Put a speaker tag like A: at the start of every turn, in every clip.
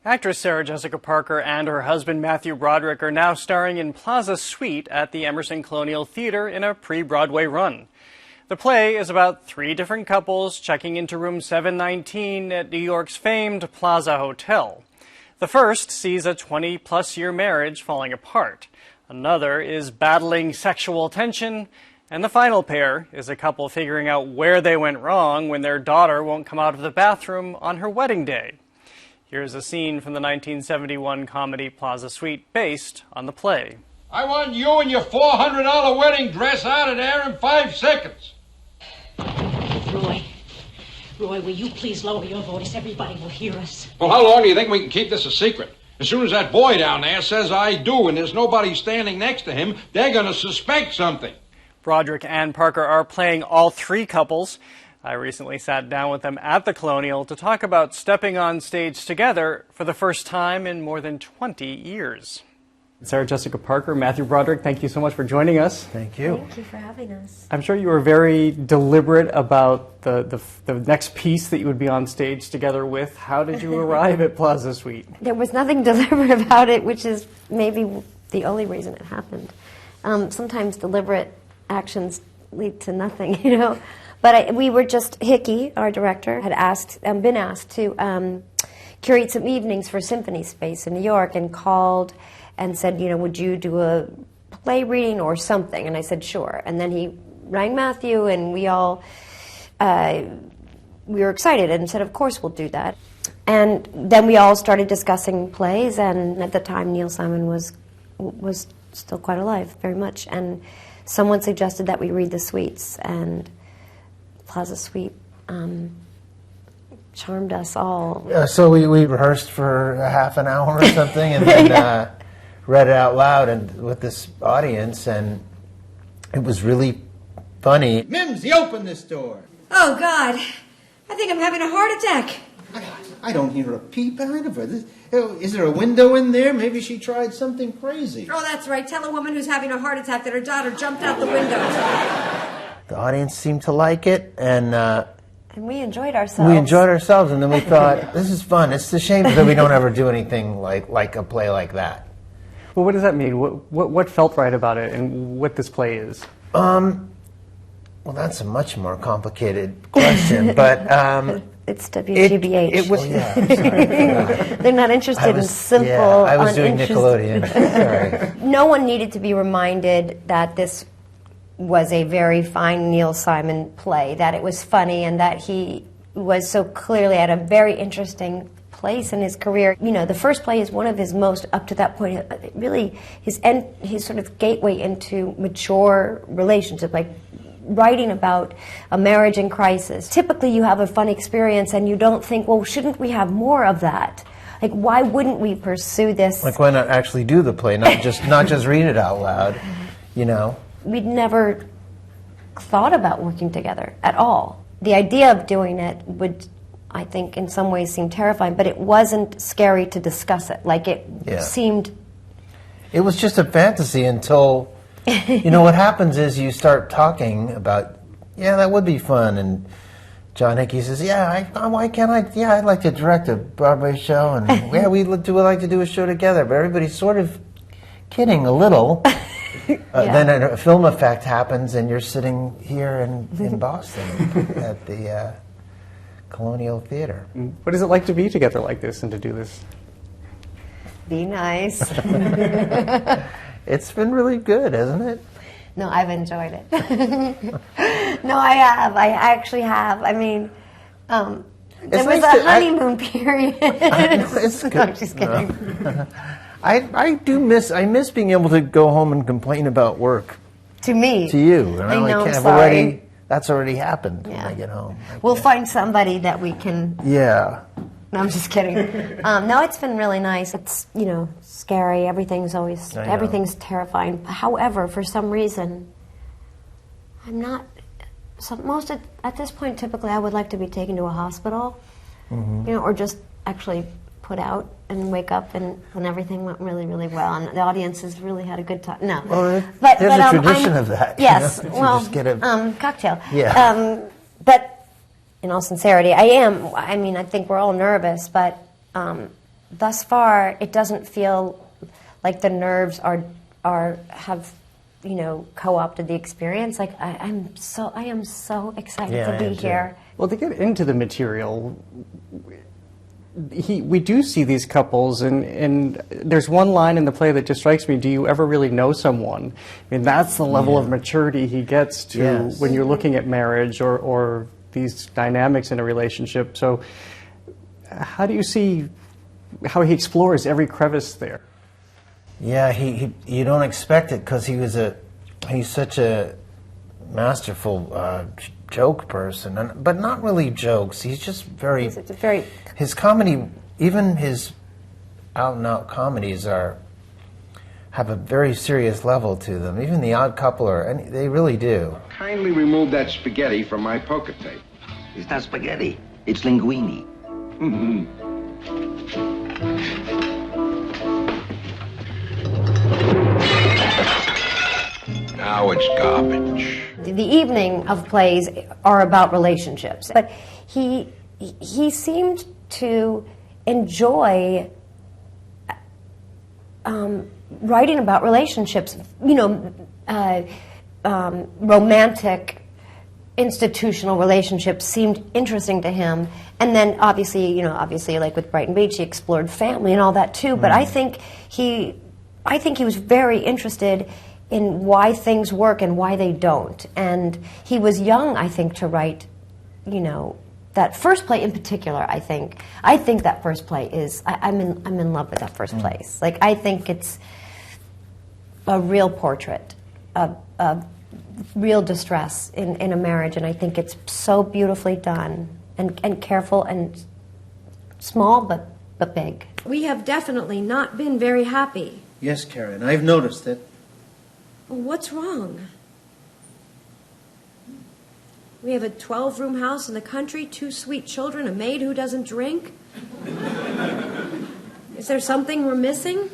A: Actress Sarah Jessica Parker and her husband Matthew Broderick are now starring in Plaza Suite at the Emerson Colonial Theatre in a pre-Broadway run. The play is about three different couples checking into room 719 at New York's famed Plaza Hotel. The first sees a 20-plus-year marriage falling apart. Another is battling sexual tension. And the final pair is a couple figuring out where they went wrong when their daughter won't come out of the bathroom on her wedding day. Here's a scene from the 1971 comedy Plaza Suite based on the play.
B: I want you and your $400 wedding dress out of there in 5 seconds.
C: Roy, will you please lower your voice? Everybody will hear us.
B: Well, how long do you think we can keep this a secret? As soon as that boy down there says I do and there's nobody standing next to him, they're going to suspect something.
A: Broderick and Parker are playing all three couples. I recently sat down with them at the Colonial to talk about stepping on stage together for the first time in more than 20 years. Sarah Jessica Parker, Matthew Broderick, thank you so much for joining us.
D: Thank you.
E: Thank you for having us.
A: I'm sure you were very deliberate about the next piece that you would be on stage together with. How did you arrive at Plaza Suite?
E: There was nothing deliberate about it, which is maybe the only reason it happened. Sometimes deliberate actions lead to nothing, you know. But we were just, Hickey, our director, had been asked to curate some evenings for Symphony Space in New York and called and said, you know, would you do a play reading or something? And I said, sure. And then he rang Matthew and we all, we were excited and said, of course we'll do that. And then we all started discussing plays, and at the time Neil Simon was still quite alive, very much. And someone suggested that we read the suites, and Plaza Suite charmed us all.
D: So we rehearsed for a half an hour or something, and then read it out loud and with this audience, and it was really funny.
F: Mimsy, open this door.
G: Oh, God. I think I'm having a heart attack.
F: I don't hear a peep out of her. Is there a window in there? Maybe she tried something crazy.
G: Oh, that's right. Tell a woman who's having a heart attack that her daughter jumped out the window.
D: The audience seemed to like it, and
E: we enjoyed ourselves.
D: We enjoyed ourselves, and then we thought, this is fun. It's a shame that we don't ever do anything like a play like that.
A: Well, what does that mean? What felt right about it, and what this play is?
D: Well, that's a much more complicated question, but
E: it's WGBH.
D: It was. Yeah, I'm sorry.
E: They're not interested in simple.
D: Yeah, I was doing Nickelodeon. Sorry.
E: No one needed to be reminded that this was a very fine Neil Simon play, that it was funny, and that he was so clearly at a very interesting place in his career. You know, the first play is one of his most, up to that point, really his sort of gateway into mature relationship, like writing about a marriage in crisis. Typically you have a fun experience and you don't think, well, shouldn't we have more of that? Like, why wouldn't we pursue this?
D: Like, why not actually do the play, not just read it out loud, you know?
E: We'd never thought about working together at all. The idea of doing it would, I think, in some ways seem terrifying, but it wasn't scary to discuss it. Like, it seemed...
D: It was just a fantasy until, you know, what happens is you start talking about, yeah, that would be fun, and John Hickey says, why can't I? Yeah, I'd like to direct a Broadway show, and yeah, we'd like to do a show together, but everybody's sort of kidding a little. Then a film effect happens, and you're sitting here in Boston at the Colonial Theatre.
A: What is it like to be together like this and to do this?
E: Be nice.
D: It's been really good, hasn't it?
E: No, I've enjoyed it. No, I have. I actually have. I mean, there was a honeymoon period.
D: It's good.
E: No, I'm just kidding.
D: No. I miss being able to go home and complain about work.
E: To me.
D: To you.
E: I know, I'm sorry.
D: That's already happened when I get home.
E: We'll find somebody that we can...
D: Yeah.
E: No, I'm just kidding. No, it's been really nice. It's, you know, scary. Everything's terrifying. However, for some reason, I'm not... at this point, typically, I would like to be taken to a hospital, you know, or just actually put out and wake up and everything went really, really well, and the audience has really had a good time. No,
D: well, there's a tradition of that.
E: Yes,
D: you know,
E: well,
D: just get a
E: cocktail.
D: Yeah.
E: But in all sincerity, I think we're all nervous, but thus far, it doesn't feel like the nerves have co-opted the experience. Like I am so excited to be here.
A: Well, to get into the material, we do see these couples, and there's one line in the play that just strikes me: "Do you ever really know someone?" I mean, that's the level of maturity he gets to when you're looking at marriage or these dynamics in a relationship. So, how do you see how he explores every crevice there?
D: Yeah, you don't expect it because he's such a masterful joke person, but not really jokes. He's just very his comedy, even his out and out comedies have a very serious level to them. Even The Odd Couple they really do.
B: Kindly remove that spaghetti from my poker tape.
H: It's not spaghetti. It's linguine.
B: Now it's garbage.
E: The evening of plays are about relationships, but he seemed to enjoy writing about relationships. Romantic, institutional relationships seemed interesting to him, and then obviously, like with Brighton Beach, he explored family and all that too. But I think he was very interested in why things work and why they don't. And he was young, I think, to write, that first play in particular. I think that first play is. I'm in love with that first place. Like, I think it's a real portrait of real distress in a marriage, and I think it's so beautifully done and careful and small but big.
G: We have definitely not been very happy.
F: Yes, Karen, I've noticed it.
G: Well, what's wrong? We have a 12-room house in the country, 2 sweet children, a maid who doesn't drink. Is there something we're missing?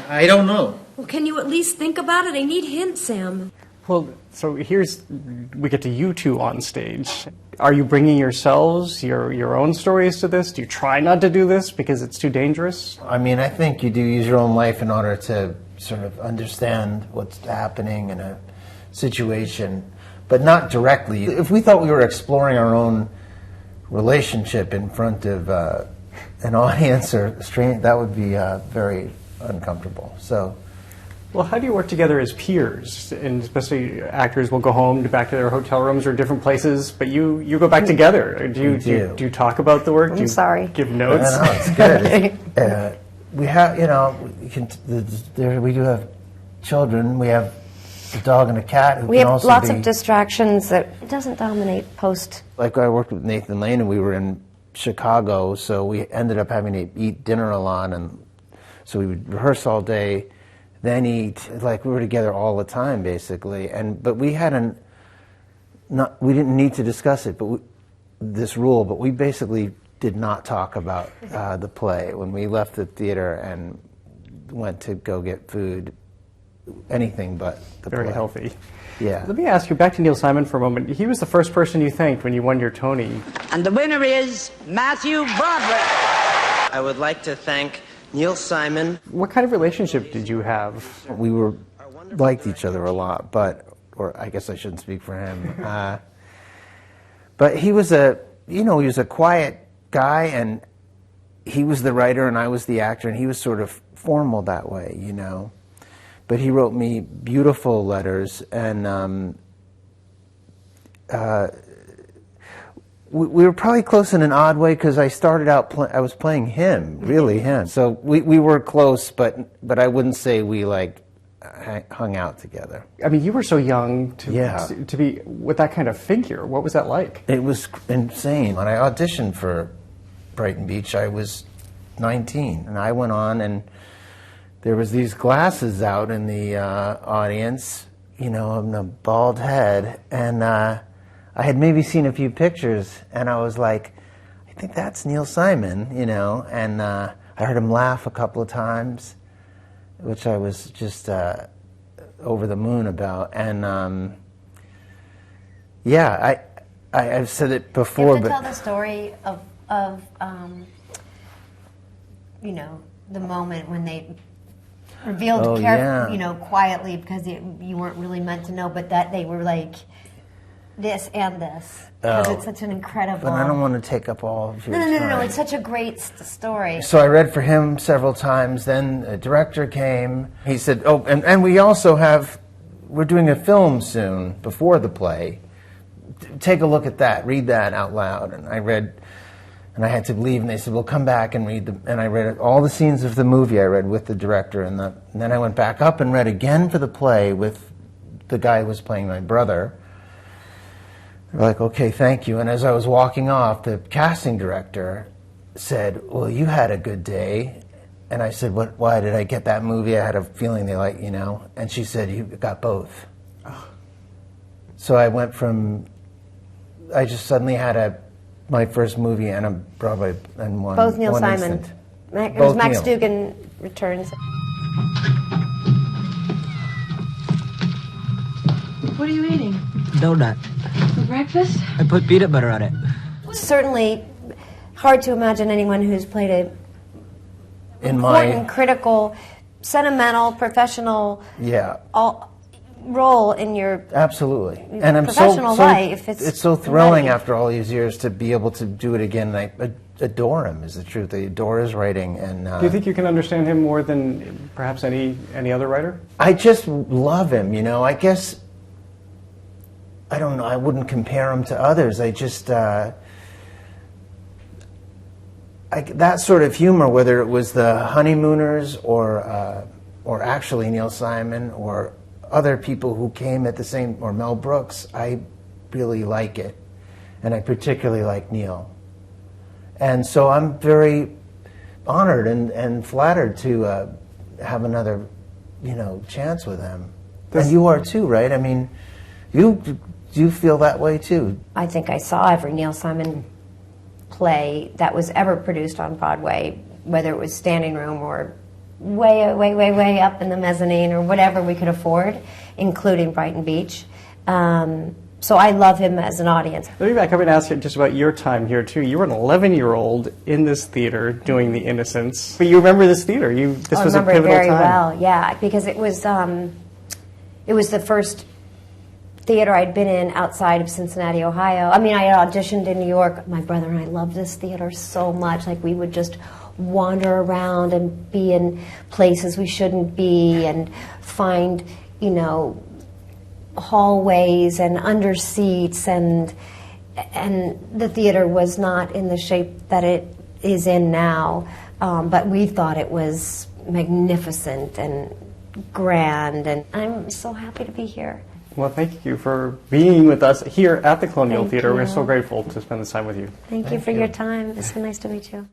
F: I don't know.
G: Well, can you at least think about it? I need hints, Sam.
A: Well, so we get to you two on stage. Are you bringing yourselves, your own stories to this? Do you try not to do this because it's too dangerous?
D: I mean, I think you do use your own life in order to sort of understand what's happening in a situation, but not directly. If we thought we were exploring our own relationship in front of an audience or strange, that would be very uncomfortable. So,
A: well, how do you work together as peers? And especially actors will go home back to their hotel rooms or different places, but you go back together. Do you talk about the work? Do you
E: sorry.
A: Give notes?
D: No, it's good. We have, we do have children. We have a dog and a cat who
E: we
D: can
E: have
D: also
E: lots of distractions that it doesn't dominate post.
D: Like I worked with Nathan Lane, and we were in Chicago, so we ended up having to eat dinner a lot, and so we would rehearse all day, then eat. Like we were together all the time, basically. But we hadn't. We didn't need to discuss it, but this rule. But we basically did not talk about the play when we left the theater and went to go get food. Anything but the
A: Very
D: play.
A: healthy.
D: Yeah.
A: Let me ask you back to Neil Simon for a moment. He was the first person you thanked when you won your Tony.
I: And the winner is Matthew Broderick.
J: I would like to thank Neil Simon.
A: What kind of relationship did you have?
D: We liked each other a lot, or I guess I shouldn't speak for him. But he was he was a quiet guy, and he was the writer and I was the actor, and he was sort of formal that way, But he wrote me beautiful letters, and we were probably close in an odd way because I started out I was playing him, really him. So we were close, but I wouldn't say we hung out together.
A: I mean, you were so young to be with that kind of figure. What was that like?
D: It was insane. When I auditioned for Brighton Beach, I was 19, and I went on, and there was these glasses out in the audience, and a bald head, and I had maybe seen a few pictures, and I was like, I think that's Neil Simon, and I heard him laugh a couple of times, which I was just over the moon about, and I've said it before,
E: You have to tell the story of the moment when they revealed, quietly, because you weren't really meant to know, but that they were like this and this. Because it's such an incredible...
D: But I don't want to take up all of your time.
E: No. It's such a great story.
D: So I read for him several times. Then a director came. He said, and we also we're doing a film soon before the play. Take a look at that. Read that out loud. And I read... And I had to leave, and they said, well, come back and read and I read all the scenes of the movie I read with the director, and then I went back up and read again for the play with the guy who was playing my brother. They were like, okay, thank you. And as I was walking off, the casting director said, well, you had a good day. And I said, why did I get that movie? I had a feeling they liked, And she said, you got both. Oh. So I went from, I just suddenly had my first movie and a Broadway and one.
E: Both Neil
D: one
E: Simon.
D: Instant.
E: It was Max Dugan Returns.
K: What are you eating?
L: Donut.
K: For breakfast?
L: I put peanut butter on it.
E: Certainly hard to imagine anyone who's played a important, critical, sentimental, professional role in your
D: and I'm
E: professional life.
D: It's so thrilling after all these years to be able to do it again. I adore him, is the truth. I adore his writing. And
A: do you think you can understand him more than perhaps any other writer?
D: I just love him. I guess I don't know. I wouldn't compare him to others. I just that sort of humor, whether it was the Honeymooners or actually Neil Simon or other people who came at the same, or Mel Brooks, I really like it. And I particularly like Neil. And so I'm very honored and flattered to have another, chance with him. And you are too, right? I mean, you feel that way too.
E: I think I saw every Neil Simon play that was ever produced on Broadway, whether it was standing room or way up in the mezzanine or whatever we could afford, including Brighton Beach. So I love him as an audience.
A: Let me back up and ask you just about your time here, too. You were an 11-year-old in this theater doing The Innocents. But you remember this theater. This was a pivotal time.
E: I remember it very well, yeah, because it was the first theater I'd been in outside of Cincinnati, Ohio. I mean, I had auditioned in New York. My brother and I loved this theater so much. Like, we would just wander around and be in places we shouldn't be and find, hallways and under seats, and the theater was not in the shape that it is in now, but we thought it was magnificent and grand, and I'm so happy to be here.
A: Well, thank you for being with us here at the Colonial Theatre. We're so grateful to spend this time with you.
E: Thank you for your time. It's so nice to meet you.